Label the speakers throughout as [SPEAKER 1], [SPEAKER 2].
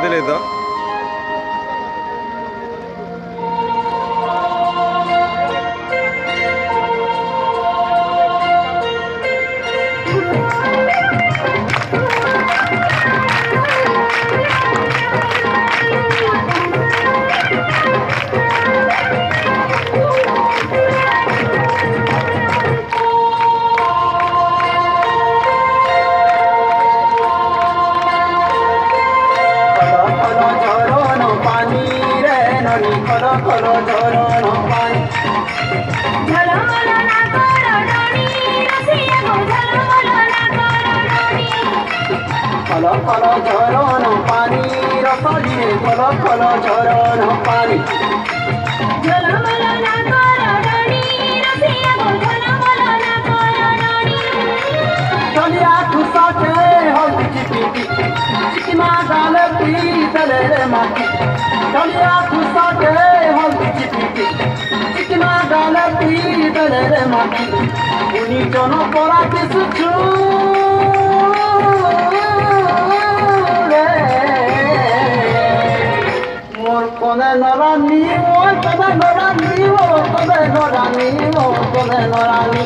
[SPEAKER 1] দিলেই তো।
[SPEAKER 2] খল খল ঝরণ পানি রসলিয়ে খল খল ঝরণ পানি চলিয়া খুশাকে হলদি চিপিটি চিকনা গালে পিতলে রে মাটি চলিয়া খুশাকে হলদি চিপিটি চিকনা গালে পিতলে রে মাটি উনি জন পরাতে সুচু Kone norani, kone norani, kone norani, kone norani.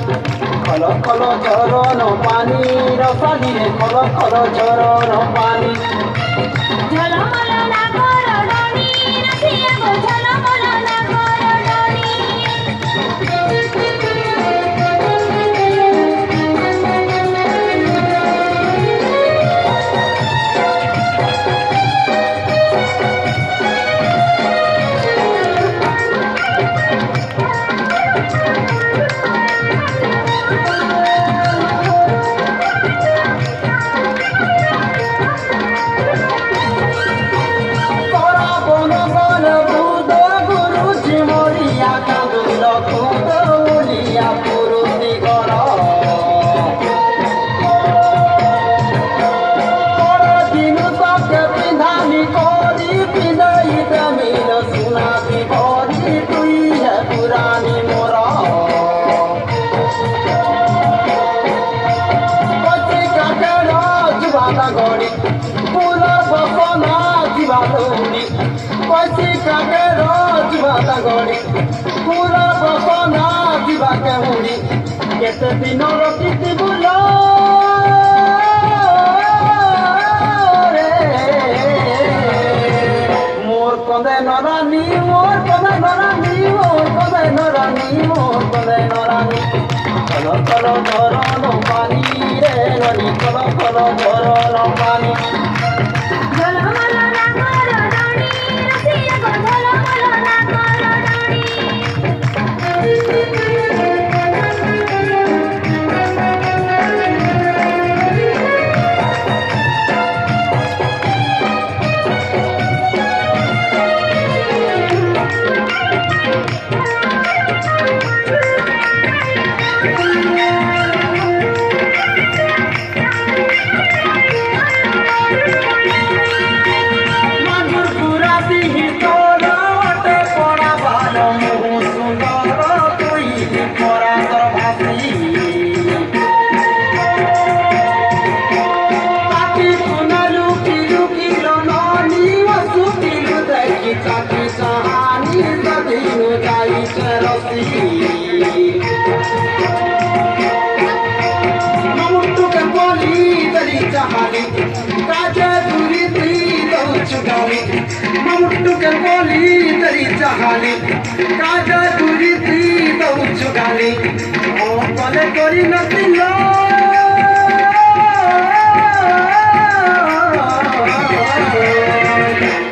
[SPEAKER 2] Kholo kholo jorono pani, rasali re kholo kholo jorono pani.
[SPEAKER 3] Jhala mala na koro doni, rasiya go jhala mala na koro doni. Pasi kake roj bata gori, pura bapana jiba ke huri, kete dino rokiti bulo re. Mor konde norani, mor konde norani, mor konde norani, mor konde norani. Kolo kolo jorono pani re nani, kolo kolo jorono pani. Jhala mala na koro doni, rasiya go jhala mala na koro doni.
[SPEAKER 2] Mamuttu ke boli teri chahali, kaja duri ti dau chugali, o kole kori natilo.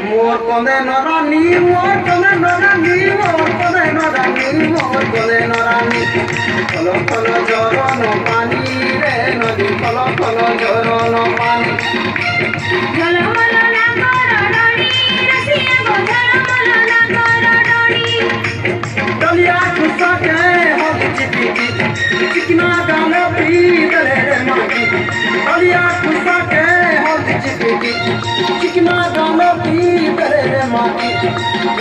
[SPEAKER 2] Mor kone norani, mor kone norani, mor kone norani, mor kone norani. Kolo kolo jorono pani re nodi, kolo kolo jorono pani.
[SPEAKER 3] Jhala mala na koro doni, rasiya go jhala mala na koro doni.
[SPEAKER 2] Daliya khusake holi chipiti, chikna gala pitale re mati. Daliya khusake holi chipiti, chikna gala pitale re mati.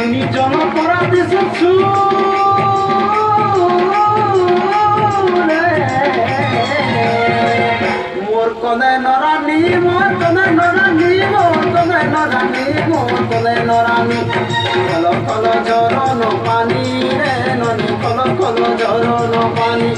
[SPEAKER 2] Uni jono porate suchu re. Mor kone norani, mor kone norani, mor kone norani, কলে নরানি call call ঝরনো পানি রে নদী call call ঝরনো পানি